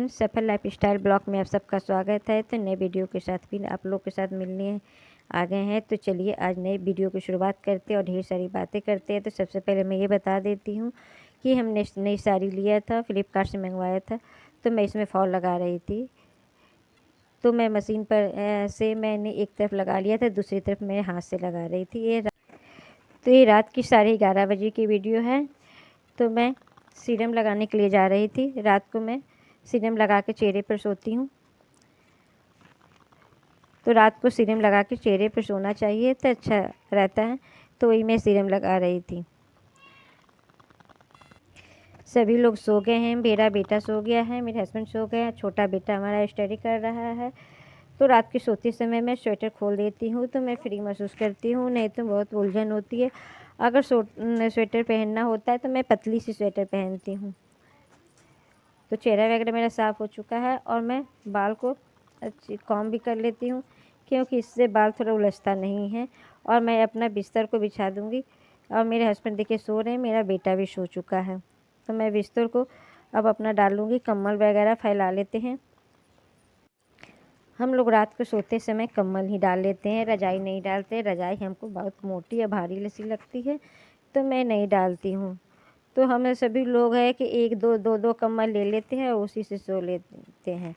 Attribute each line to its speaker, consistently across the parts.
Speaker 1: Friends, सफल lifestyle blog में आप सबका स्वागत है। तो नए वीडियो के साथ फिर आप लोग के साथ मिलने आ गए हैं। तो चलिए आज नए वीडियो की शुरुआत करते हैं और ढेर सारी बातें करते हैं। तो सबसे पहले मैं ये बता देती हूँ कि हमने नई साड़ी लिया था, फ्लिपकार्ट से मंगवाया था। तो मैं इसमें फॉल लगा रही थी, तो मैं मशीन पर से मैंने एक तरफ लगा लिया था, दूसरी तरफ मैं हाथ से लगा रही थी। ये रात की 11:30 बजे की वीडियो है। तो मैं सीरम लगाने के लिए जा रही थी। रात को मैं सीरम लगा के चेहरे पर सोती हूँ, तो रात को सीरम लगा के चेहरे पर सोना चाहिए तो अच्छा रहता है। तो वही मैं सीरम लगा रही थी। सभी लोग सो गए हैं। मेरा बेटा सो गया है, मेरे हस्बैंड सो गए हैं, छोटा बेटा हमारा स्टडी कर रहा है। तो रात के सोते समय मैं स्वेटर खोल देती हूँ तो मैं फ्री महसूस करती हूँ, नहीं तो बहुत उलझन होती है। अगर स्वेटर पहनना होता है तो मैं पतली सी स्वेटर पहनती हूँ। तो चेहरा वगैरह मेरा साफ़ हो चुका है और मैं बाल को अच्छी कॉम्ब भी कर लेती हूँ, क्योंकि इससे बाल थोड़ा उलझता नहीं है। और मैं अपना बिस्तर को बिछा दूँगी। और मेरे हस्बैंड देखिए सो रहे हैं, मेरा बेटा भी सो चुका है। तो मैं बिस्तर को अब अपना डालूँगी, कंबल वगैरह फैला लेते हैं। हम लोग रात को सोते समय कंबल ही डाल लेते हैं, रजाई नहीं डालते। रजाई हमको बहुत मोटी या भारी सी लगती है, तो मैं नहीं डालती हूँ। तो हम सभी लोग हैं कि एक दो कंबल ले लेते हैं और उसी से सो लेते हैं।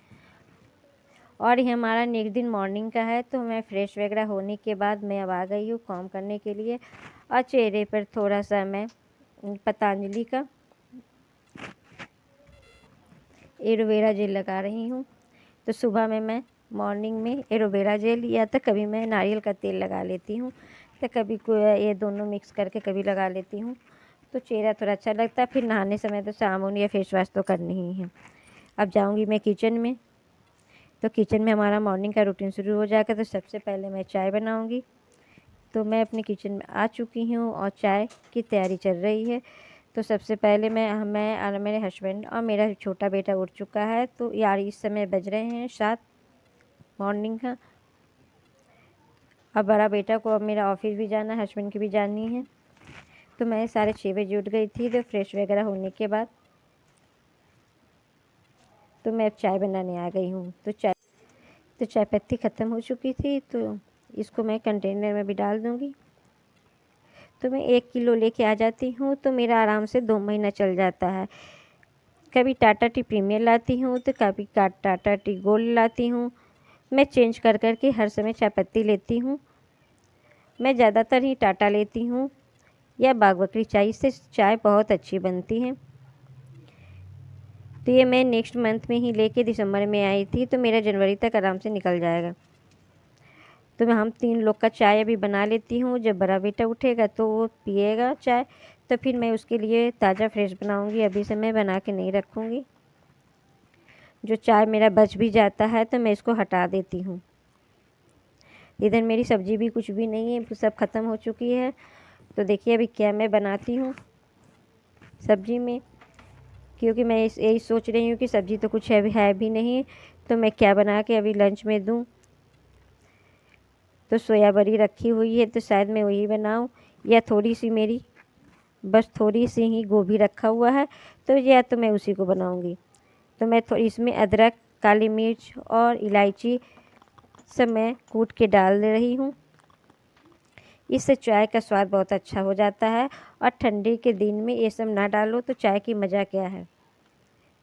Speaker 1: और ये हमारा नेक्स्ट दिन मॉर्निंग का है। तो मैं फ्रेश वगैरह होने के बाद मैं अब आ गई हूँ कॉम करने के लिए। और चेहरे पर थोड़ा सा मैं पतंजलि का एलोवेरा जेल लगा रही हूँ। तो सुबह में मैं मॉर्निंग में एलोवेरा जेल या तो कभी मैं नारियल का तेल लगा लेती हूँ, तो कभी ये दोनों मिक्स करके कभी लगा लेती हूँ। तो चेहरा थोड़ा अच्छा लगता है। फिर नहाने समय तो साबुन या फेस वॉश तो करनी ही है। अब जाऊँगी मैं किचन में। तो किचन में हमारा मॉर्निंग का रूटीन शुरू हो जाएगा। तो सबसे पहले मैं चाय बनाऊँगी। तो मैं अपने किचन में आ चुकी हूँ और चाय की तैयारी चल रही है। तो सबसे पहले मैं और मेरे हस्बैंड और मेरा छोटा बेटा उठ चुका है। तो यार इस समय बज रहे हैं 7 मॉर्निंग का। अब बड़ा बेटा को अब मेरा ऑफिस भी जाना है, हस्बैंड की भी जानी है। तो मैं 6:30 बजे उठ गई थी। तो फ्रेश वगैरह होने के बाद तो मैं अब चाय बनाने आ गई हूँ। तो चाय पत्ती ख़त्म हो चुकी थी, तो इसको मैं कंटेनर में भी डाल दूँगी। तो मैं 1 किलो लेके आ जाती हूँ, तो मेरा आराम से 2 महीना चल जाता है। कभी टाटा टी प्रीमियर लाती हूँ तो कभी टाटा टी गोल्ड लाती हूँ। मैं चेंज कर के हर समय चाय पत्ती लेती हूँ। मैं ज़्यादातर ही टाटा लेती हूँ या बाग बकरी चाय, इससे चाय बहुत अच्छी बनती है। तो ये मैं नेक्स्ट मंथ में ही लेके दिसंबर में आई थी, तो मेरा जनवरी तक आराम से निकल जाएगा। तो मैं हम 3 लोग का चाय अभी बना लेती हूँ। जब बड़ा बेटा उठेगा तो वो पिएगा चाय, तो फिर मैं उसके लिए ताज़ा फ्रेश बनाऊँगी। अभी से मैं बना के नहीं रखूँगी। जो चाय मेरा बच भी जाता है तो मैं इसको हटा देती हूँ। इधर मेरी सब्ज़ी भी कुछ भी नहीं है, सब ख़त्म हो चुकी है। तो देखिए अभी क्या मैं बनाती हूँ सब्ज़ी में, क्योंकि मैं यही सोच रही हूँ कि सब्ज़ी तो कुछ है भी नहीं, तो मैं क्या बना के अभी लंच में दूँ। तो सोया बड़ी रखी हुई है, तो शायद मैं वही बनाऊँ, या थोड़ी सी मेरी बस थोड़ी सी ही गोभी रखा हुआ है, तो या तो मैं उसी को बनाऊँगी। तो मैं थोड़ी इसमें अदरक, काली मिर्च और इलायची सब मैं कूट के डाल दे रही हूँ। इससे चाय का स्वाद बहुत अच्छा हो जाता है। और ठंडी के दिन में ये सब ना डालो तो चाय की मज़ा क्या है।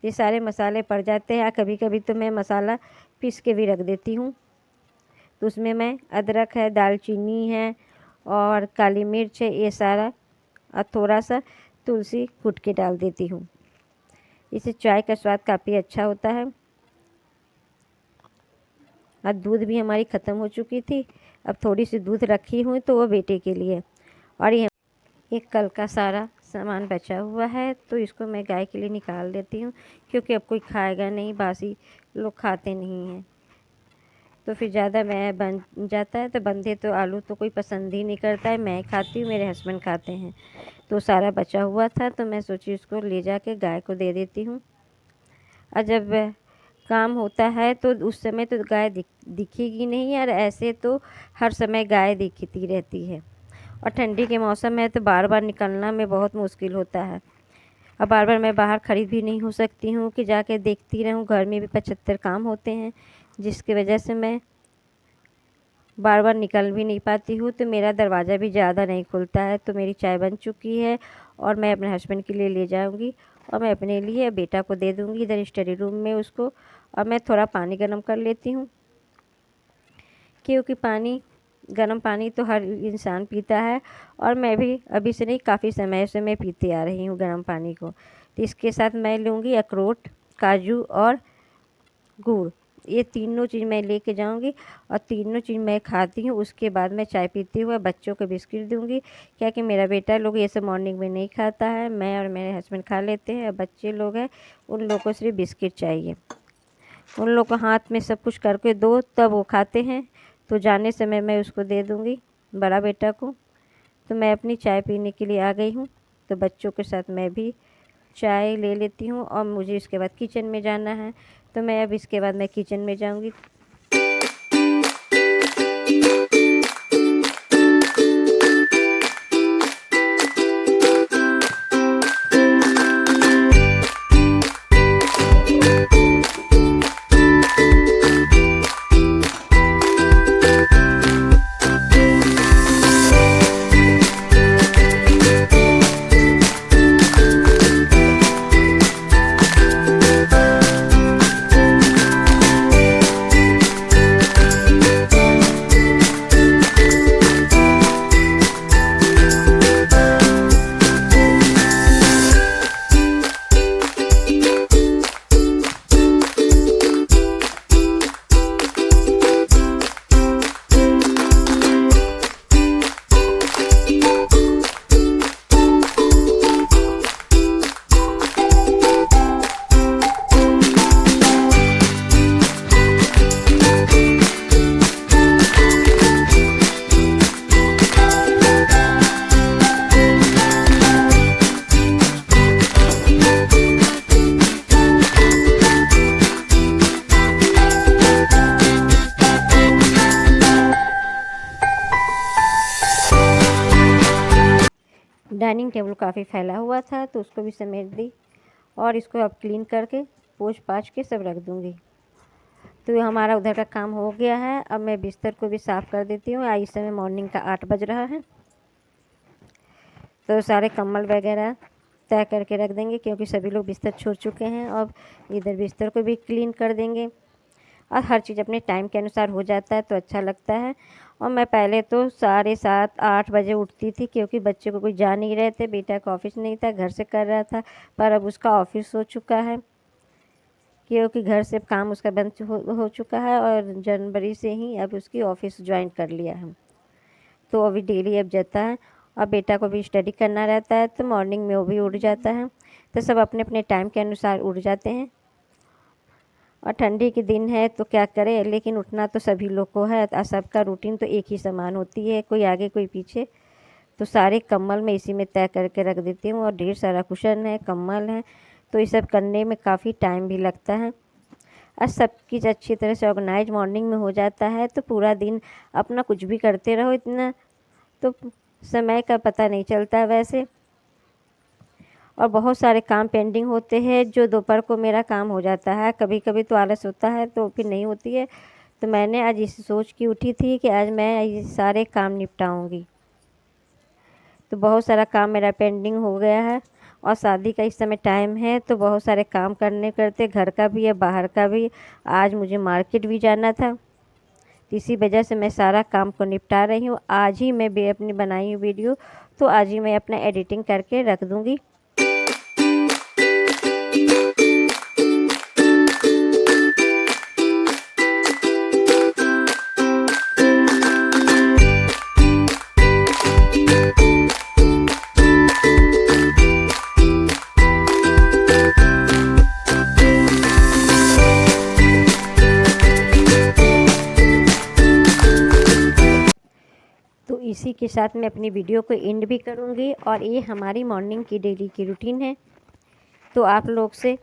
Speaker 1: ये सारे मसाले पड़ जाते हैं। कभी कभी तो मैं मसाला पीस के भी रख देती हूँ। तो उसमें मैं अदरक है, दालचीनी है और काली मिर्च है, ये सारा, और थोड़ा सा तुलसी कूट के डाल देती हूँ। इससे चाय का स्वाद काफ़ी अच्छा होता है। और दूध भी हमारी ख़त्म हो चुकी थी, अब थोड़ी सी दूध रखी हूँ तो वो बेटे के लिए। और ये एक कल का सारा सामान बचा हुआ है, तो इसको मैं गाय के लिए निकाल देती हूँ, क्योंकि अब कोई खाएगा नहीं, बासी लोग खाते नहीं हैं। तो फिर ज़्यादा मैं बन जाता है, तो बंधे तो आलू तो कोई पसंद ही नहीं करता है। मैं खाती हूँ, मेरे हस्बैंड खाते हैं। तो सारा बचा हुआ था, तो मैं सोची उसको ले जाके गाय को दे देती हूँ। और जब काम होता है तो उस समय तो गाय दिखेगी नहीं, और ऐसे तो हर समय गाय दिखती रहती है। और ठंडी के मौसम में तो बार बार निकलना में बहुत मुश्किल होता है। अब बार बार मैं बाहर खरीद भी नहीं हो सकती हूँ कि जाके देखती रहूँ। घर में भी 75 काम होते हैं, जिसकी वजह से मैं बार बार निकल भी नहीं पाती हूँ। तो मेरा दरवाज़ा भी ज़्यादा नहीं खुलता है। तो मेरी चाय बन चुकी है और मैं अपने हस्बैंड के लिए ले जाऊँगी और मैं अपने लिए बेटा को दे दूँगी इधर स्टडी रूम में उसको। और मैं थोड़ा पानी गर्म कर लेती हूँ, क्योंकि गर्म पानी तो हर इंसान पीता है और मैं भी अभी से नहीं, काफ़ी समय से मैं पीती आ रही हूँ गर्म पानी को। तो इसके साथ मैं लूँगी अखरोट, काजू और गुड़। ये तीनों चीज़ मैं लेके जाऊंगी और तीनों चीज़ मैं खाती हूँ। उसके बाद मैं चाय पीती हुआ बच्चों को बिस्किट दूंगी, क्या कि मेरा बेटा लोग ये सब मॉर्निंग में नहीं खाता है। मैं और मेरे हस्बैंड खा लेते हैं, बच्चे लोग हैं उन लोगों को सिर्फ बिस्किट चाहिए। उन लोग को हाथ में सब कुछ करके दो तब वो खाते हैं। तो जाने समय मैं उसको दे दूँगी, बड़ा बेटा को। तो मैं अपनी चाय पीने के लिए आ गई हूँ। तो बच्चों के साथ मैं भी चाय ले लेती हूँ और मुझे इसके बाद किचन में जाना है। तो मैं अब इसके बाद मैं किचन में जाऊँगी। डाइनिंग टेबल काफ़ी फैला हुआ था तो उसको भी समेट दी और इसको अब क्लीन करके पोंछ पाछ के सब रख दूँगी। तो हमारा उधर का काम हो गया है। अब मैं बिस्तर को भी साफ़ कर देती हूँ। इस समय मॉर्निंग का 8 बज रहा है। तो सारे कंबल वगैरह तय करके रख देंगे, क्योंकि सभी लोग बिस्तर छोड़ चुके हैं। अब इधर बिस्तर को भी क्लीन कर देंगे और हर चीज़ अपने टाइम के अनुसार हो जाता है तो अच्छा लगता है। और मैं पहले तो 7:30-8 बजे उठती थी, क्योंकि बच्चे को कोई जा नहीं रहे थे, बेटा का ऑफिस नहीं था, घर से कर रहा था। पर अब उसका ऑफिस हो चुका है, क्योंकि घर से काम उसका बंद हो चुका है और जनवरी से ही अब उसकी ऑफिस ज्वाइन कर लिया है। तो अभी डेली अब जाता है और बेटा को भी स्टडी करना रहता है तो मॉर्निंग में वो भी उठ जाता है। तो सब अपने अपने टाइम के अनुसार उठ जाते हैं। और ठंडी के दिन है तो क्या करें, लेकिन उठना तो सभी लोग को है। सबका रूटीन तो एक ही समान होती है, कोई आगे कोई पीछे। तो सारे कंबल मैं इसी में तय करके रख देती हूँ और ढेर सारा कुशन है, कंबल है, तो ये सब करने में काफ़ी टाइम भी लगता है। और सब चीज़ अच्छी तरह से ऑर्गेनाइज मॉर्निंग में हो जाता है तो पूरा दिन अपना कुछ भी करते रहो, इतना तो समय का पता नहीं चलता है वैसे। और बहुत सारे काम पेंडिंग होते हैं जो दोपहर को मेरा काम हो जाता है। कभी कभी तो आलस होता है तो फिर नहीं होती है। तो मैंने आज इस सोच की उठी थी कि आज मैं ये सारे काम निपटाऊंगी। तो बहुत सारा काम मेरा पेंडिंग हो गया है और शादी का इस समय टाइम है तो बहुत सारे काम करने करते, घर का भी है बाहर का भी। आज मुझे मार्केट भी जाना था, तो इसी वजह से मैं सारा काम को निपटा रही हूँ। आज ही मैं अपनी बनाई हुई वीडियो तो आज ही मैं अपना एडिटिंग करके रख दूँगी। तो इसी के साथ मैं अपनी वीडियो को एंड भी करूँगी और ये हमारी मॉर्निंग की डेली की रूटीन है। तो आप लोग से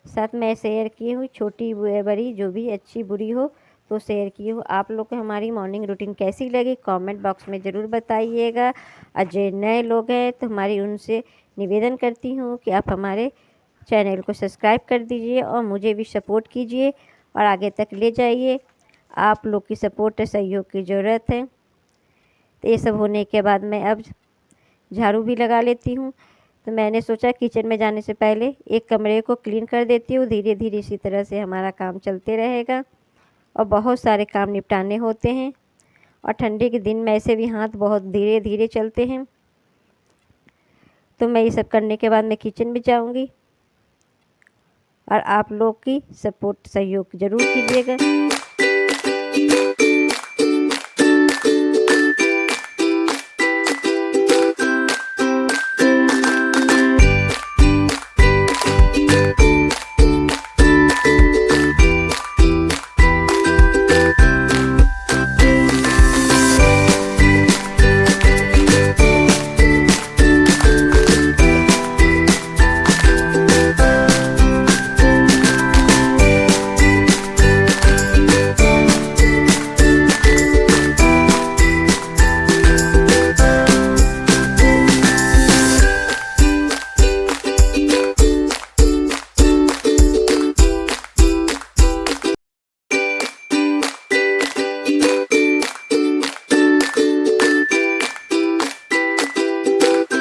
Speaker 1: साथ मैं शेयर की हुई, छोटी बड़ी जो भी अच्छी बुरी हो तो शेयर की हूँ। आप लोग को हमारी मॉर्निंग रूटीन कैसी लगी कमेंट बॉक्स में ज़रूर बताइएगा। और जो नए लोग हैं तो हमारी उनसे निवेदन करती हूँ कि आप हमारे चैनल को सब्सक्राइब कर दीजिए और मुझे भी सपोर्ट कीजिए और आगे तक ले जाइए। आप लोग की सपोर्ट और सहयोग की ज़रूरत है। तो ये सब होने के बाद मैं अब झाड़ू भी लगा लेती हूँ। तो मैंने सोचा किचन में जाने से पहले एक कमरे को क्लीन कर देती हूँ। धीरे धीरे इसी तरह से हमारा काम चलते रहेगा और बहुत सारे काम निपटाने होते हैं। और ठंडी के दिन में ऐसे भी हाथ बहुत धीरे धीरे चलते हैं। तो मैं ये सब करने के बाद मैं किचन में जाऊँगी और आप लोग की सपोर्ट सहयोग ज़रूर कीजिएगा।